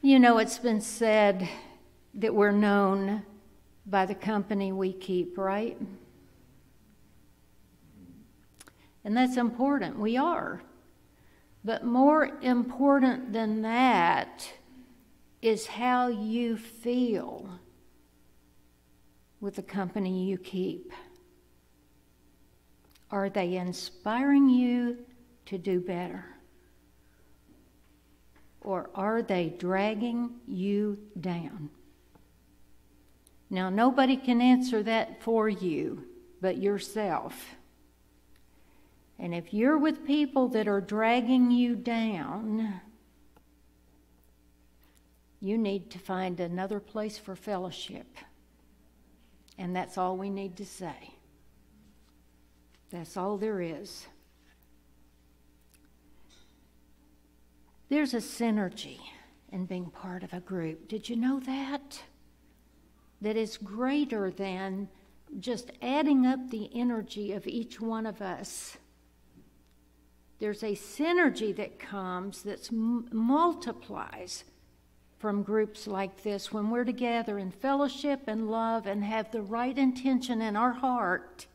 You know, it's been said that we're known by the company we keep, right? And that's important. We are. But more important than that is how you feel with the company you keep. Are they inspiring you to do better? Or are they dragging you down? Now, nobody can answer that for you but yourself. And if you're with people that are dragging you down, you need to find another place for fellowship. And that's all we need to say. That's all there is. There's a synergy in being part of a group. Did you know that? That is greater than just adding up the energy of each one of us. There's a synergy that comes that multiplies from groups like this when we're together in fellowship and love and have the right intention in our heart.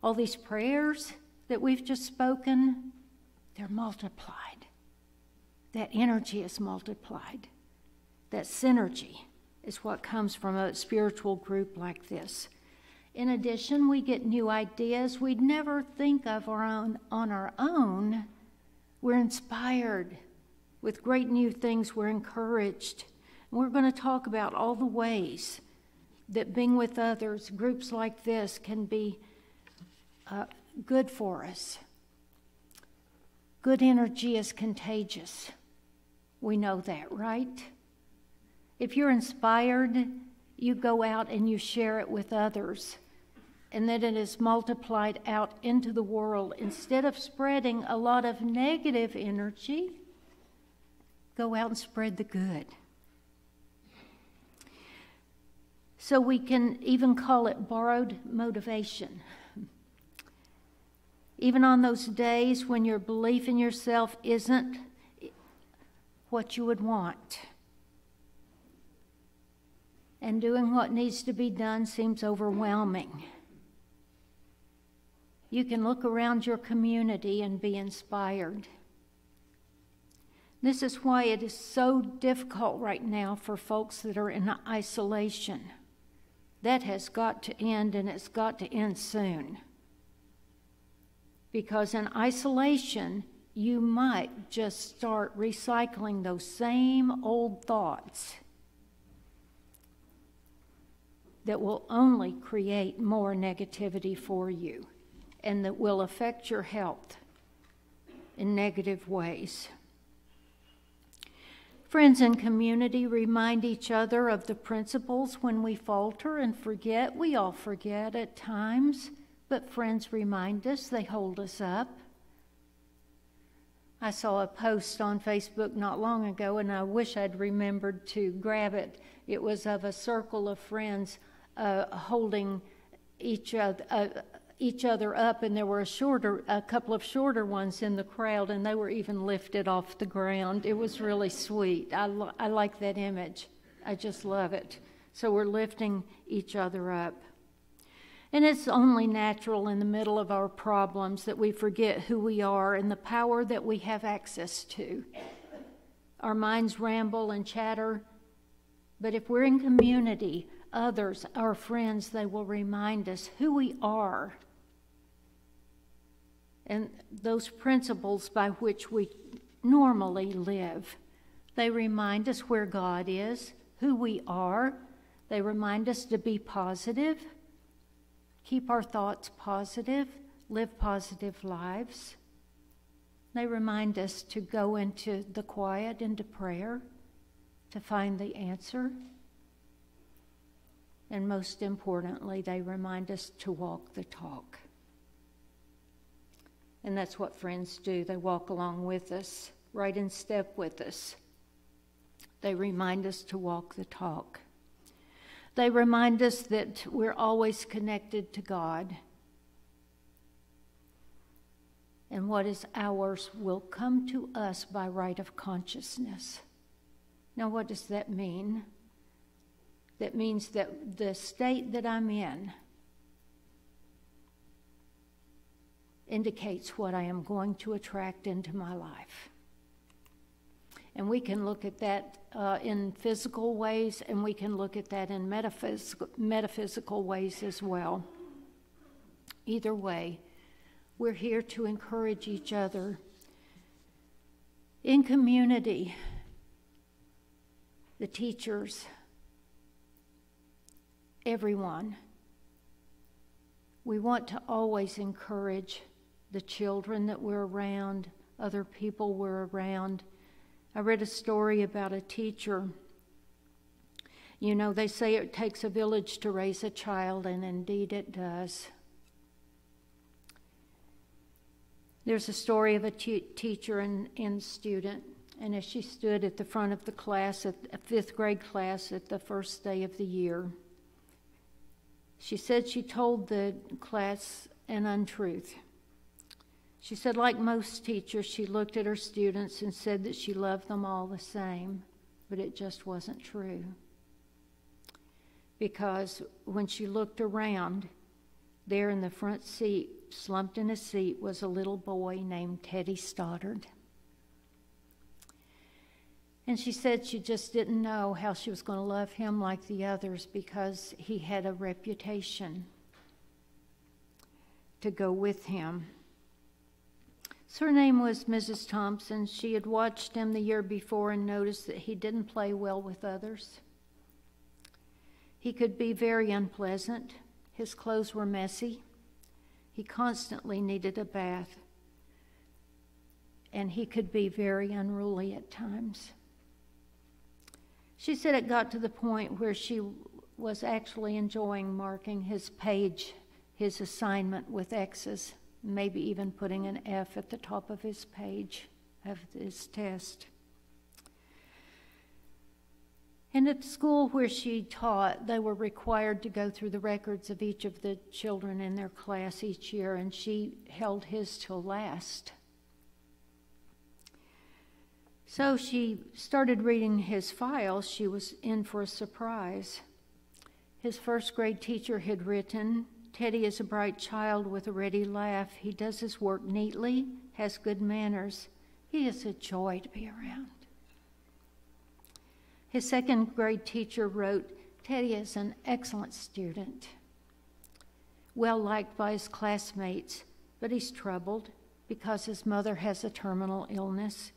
All these prayers that we've just spoken, they're multiplied. That energy is multiplied. That synergy is what comes from a spiritual group like this. In addition, we get new ideas we'd never think of on our own. We're inspired with great new things. We're encouraged. And we're going to talk about all the ways that being with others, groups like this, can be good for us. Good energy is contagious. We know that, right? If you're inspired, you go out and you share it with others, and then it is multiplied out into the world. Instead of spreading a lot of negative energy, go out and spread the good. So we can even call it borrowed motivation. Even on those days when your belief in yourself isn't what you would want, and doing what needs to be done seems overwhelming, you can look around your community and be inspired. This is why it is so difficult right now for folks that are in isolation. That has got to end, and it's got to end soon. Because in isolation, you might just start recycling those same old thoughts that will only create more negativity for you and that will affect your health in negative ways. Friends and community remind each other of the principles when we falter and forget. We all forget at times, but friends remind us, they hold us up. I saw a post on Facebook not long ago, and I wish I'd remembered to grab it. It was of a circle of friends holding each other up, and there were a couple of shorter ones in the crowd, and they were even lifted off the ground. It was really sweet. I like that image. I just love it. So we're lifting each other up. And it's only natural in the middle of our problems that we forget who we are and the power that we have access to. Our minds ramble and chatter, but if we're in community, others, our friends, they will remind us who we are and those principles by which we normally live. They remind us where God is, who we are. They remind us to be positive, keep our thoughts positive, live positive lives. They remind us to go into the quiet, into prayer, to find the answer. And most importantly, they remind us to walk the talk. And that's what friends do. They walk along with us, right in step with us. They remind us to walk the talk. They remind us that we're always connected to God. And what is ours will come to us by right of consciousness. Now, what does that mean? That means that the state that I'm in indicates what I am going to attract into my life. And we can look at that in physical ways, and we can look at that in metaphysical ways as well. Either way, we're here to encourage each other. In community, the teachers, everyone, we want to always encourage the children that we're around, other people we're around. I read a story about a teacher. You know, they say it takes a village to raise a child, and indeed it does. There's a story of a teacher and student, and as she stood at the front of the class, at a fifth grade class at the first day of the year, she said she told the class an untruth. She said, like most teachers, she looked at her students and said that she loved them all the same, but it just wasn't true. Because when she looked around, there in the front seat, slumped in a seat, was a little boy named Teddy Stoddard. And she said she just didn't know how she was going to love him like the others because he had a reputation to go with him. So her name was Mrs. Thompson. She had watched him the year before and noticed that he didn't play well with others. He could be very unpleasant. His clothes were messy. He constantly needed a bath. And he could be very unruly at times. She said it got to the point where she was actually enjoying marking his page, his assignment with X's, maybe even putting an F at the top of his page of his test. And at the school where she taught, they were required to go through the records of each of the children in their class each year, and she held his till last. So she started reading his file. She was in for a surprise. His first grade teacher had written, "Teddy is a bright child with a ready laugh. He does his work neatly, has good manners. He is a joy to be around." His second grade teacher wrote, "Teddy is an excellent student, well liked by his classmates, but he's troubled because his mother has a terminal illness,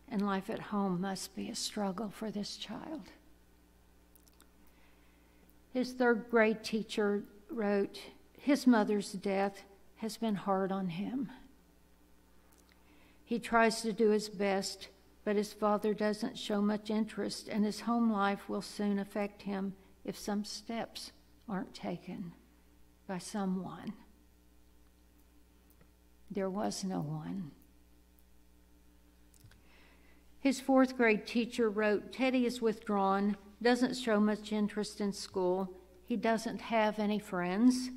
and life at home must be a struggle for this child." His third grade teacher wrote, "His mother's death has been hard on him. He tries to do his best, but his father doesn't show much interest, and his home life will soon affect him if some steps aren't taken by someone." There was no one. His fourth grade teacher wrote, "Teddy is withdrawn, doesn't show much interest in school. He doesn't have any friends.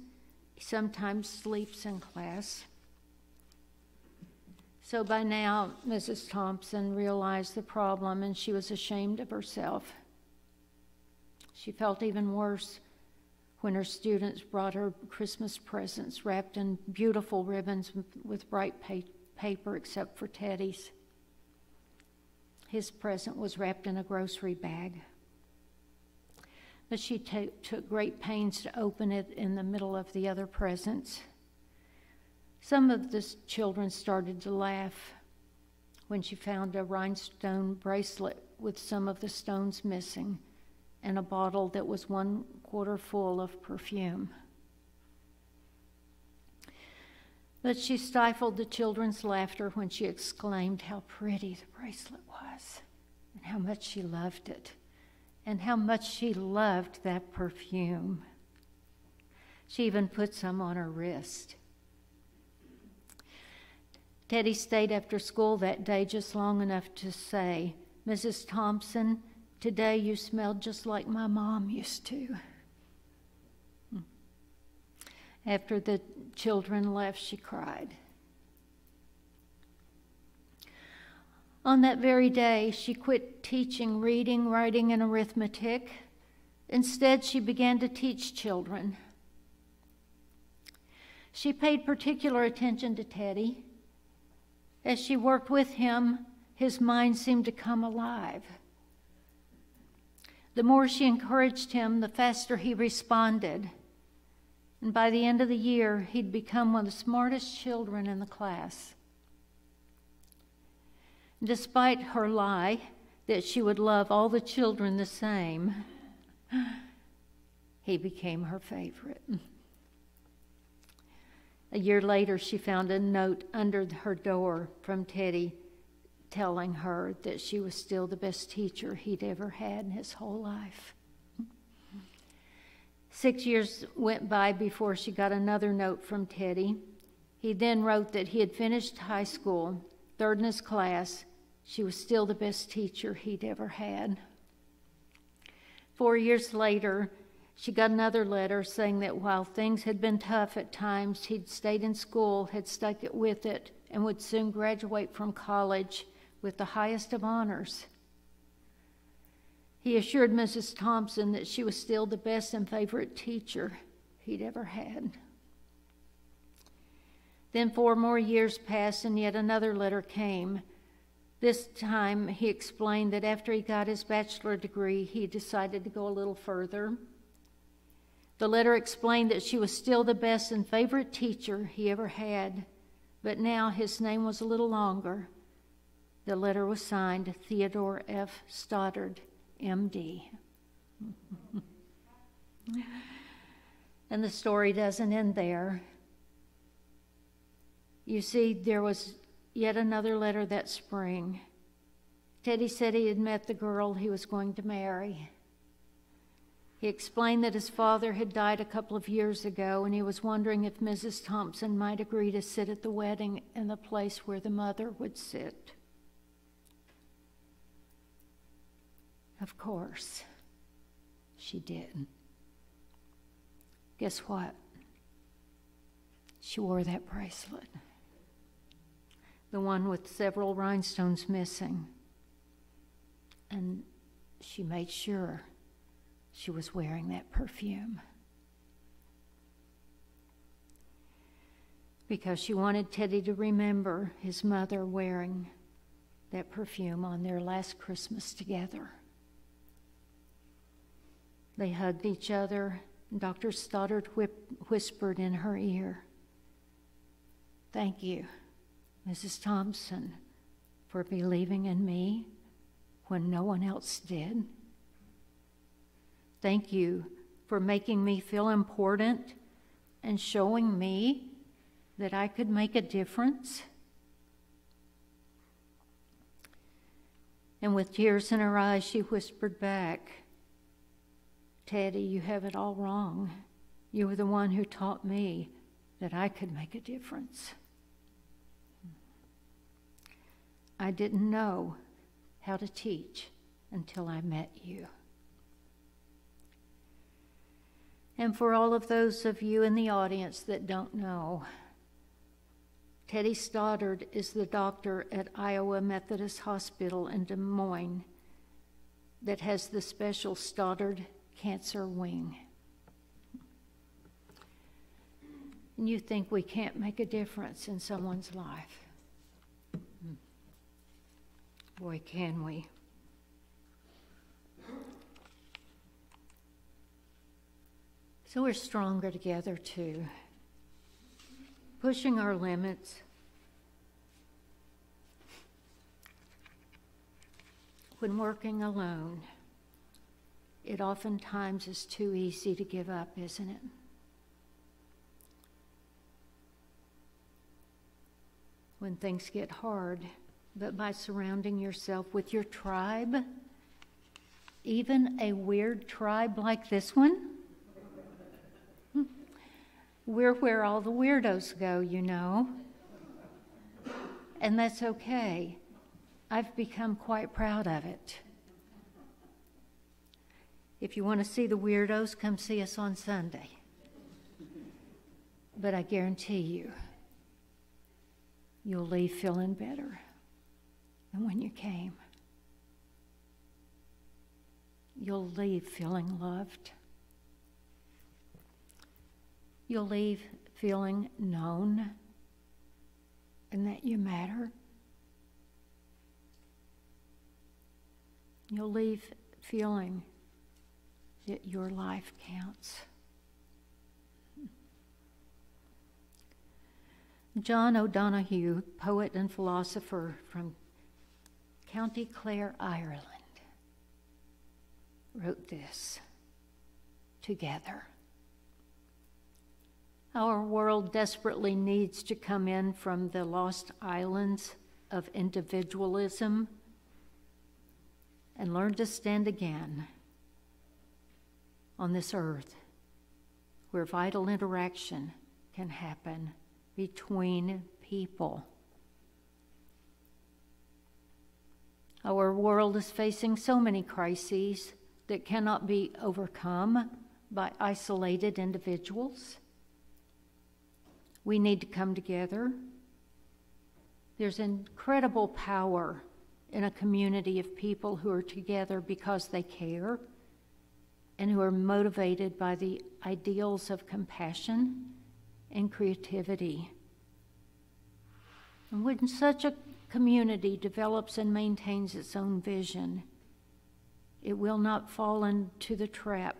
He sometimes sleeps in class." So by now, Mrs. Thompson realized the problem, and she was ashamed of herself. She felt even worse when her students brought her Christmas presents wrapped in beautiful ribbons with bright paper, except for Teddy's. His present was wrapped in a grocery bag. But she took great pains to open it in the middle of the other presents. Some of the children started to laugh when she found a rhinestone bracelet with some of the stones missing and a bottle that was 1/4 full of perfume. But she stifled the children's laughter when she exclaimed how pretty the bracelet was and how much she loved it and how much she loved that perfume. She even put some on her wrist. Teddy stayed after school that day just long enough to say, "Mrs. Thompson, today you smelled just like my mom used to." After the children left, she cried. On that very day, she quit teaching reading, writing, and arithmetic. Instead, she began to teach children. She paid particular attention to Teddy. As she worked with him, his mind seemed to come alive. The more she encouraged him, the faster he responded. And by the end of the year, he'd become one of the smartest children in the class. Despite her lie that she would love all the children the same, he became her favorite. A year later, she found a note under her door from Teddy telling her that she was still the best teacher he'd ever had in his whole life. 6 years went by before she got another note from Teddy. He then wrote that he had finished high school, third in his class. She was still the best teacher he'd ever had. 4 years later, she got another letter saying that while things had been tough at times, he'd stayed in school, had stuck it with it, and would soon graduate from college with the highest of honors. He assured Mrs. Thompson that she was still the best and favorite teacher he'd ever had. Then 4 more years passed, and yet another letter came. This time, he explained that after he got his bachelor degree, he decided to go a little further. The letter explained that she was still the best and favorite teacher he ever had, but now his name was a little longer. The letter was signed Theodore F. Stoddard, M.D. And the story doesn't end there. You see, there was yet another letter that spring. Teddy said he had met the girl he was going to marry. He explained that his father had died a couple of years ago, and he was wondering if Mrs. Thompson might agree to sit at the wedding in the place where the mother would sit. Of course, she did. Guess what? She wore that bracelet. The one with several rhinestones missing. And she made sure she was wearing that perfume. Because she wanted Teddy to remember his mother wearing that perfume on their last Christmas together. They hugged each other, and Dr. Stoddard whispered in her ear, "Thank you, Mrs. Thompson, for believing in me when no one else did. Thank you for making me feel important and showing me that I could make a difference." And with tears in her eyes, she whispered back, "Teddy, you have it all wrong. You were the one who taught me that I could make a difference. I didn't know how to teach until I met you." And for all of those of you in the audience that don't know, Teddy Stoddard is the doctor at Iowa Methodist Hospital in Des Moines that has the special Stoddard Cancer Wing. And you think we can't make a difference in someone's life? Boy, can we. So we're stronger together too, pushing our limits. When working alone, it oftentimes is too easy to give up, isn't it? When things get hard, but by surrounding yourself with your tribe, even a weird tribe like this one, we're where all the weirdos go, you know. And that's okay. I've become quite proud of it. If you want to see the weirdos, come see us on Sunday. But I guarantee you, you'll leave feeling better. than when you came. You'll leave feeling loved. You'll leave feeling known and that you matter. You'll leave feeling that your life counts. John O'Donoghue, poet and philosopher from County Clare, Ireland, wrote this: together. Our world desperately needs to come in from the lost islands of individualism and learn to stand again on this earth where vital interaction can happen between people. Our world is facing so many crises that cannot be overcome by isolated individuals. We need to come together. There's incredible power in a community of people who are together because they care and who are motivated by the ideals of compassion and creativity. And when such a community develops and maintains its own vision, it will not fall into the trap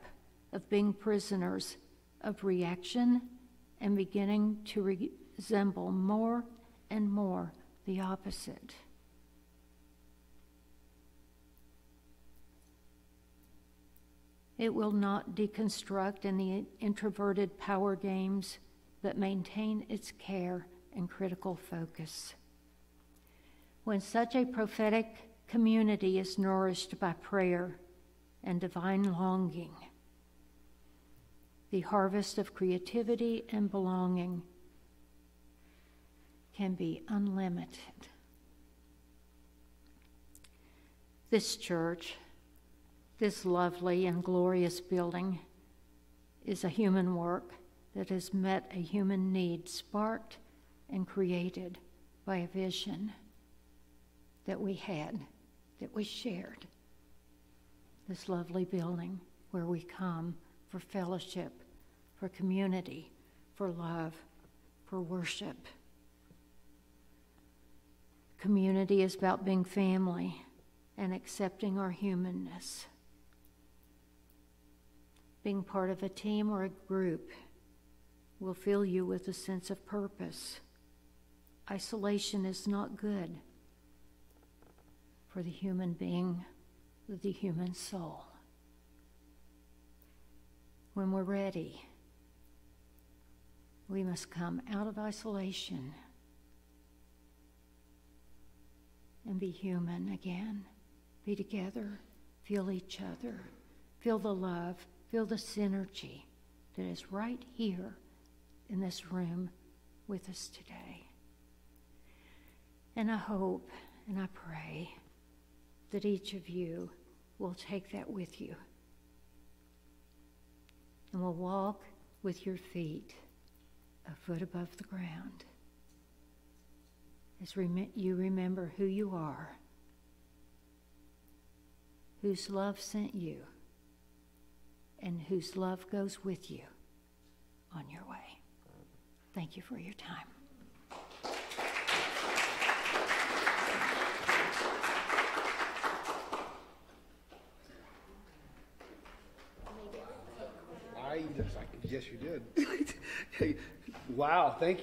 of being prisoners of reaction and beginning to resemble more and more the opposite. It will not deconstruct any introverted power games, but maintain its care and critical focus. When such a prophetic community is nourished by prayer and divine longing, the harvest of creativity and belonging can be unlimited. This church, this lovely and glorious building, is a human work that has met a human need sparked and created by a vision that we had, that we shared. This lovely building where we come for fellowship, for community, for love, for worship. Community is about being family and accepting our humanness. Being part of a team or a group will fill you with a sense of purpose. Isolation is not good for the human being, the human soul. When we're ready, we must come out of isolation and be human again. Be together, feel each other, feel the love, feel the synergy that is right here in this room with us today. And I hope and I pray that each of you will take that with you and will walk with your feet a foot above the ground as you remember who you are, whose love sent you, and whose love goes with you on your way. Thank you for your time. Yes, you did. Wow, thank you.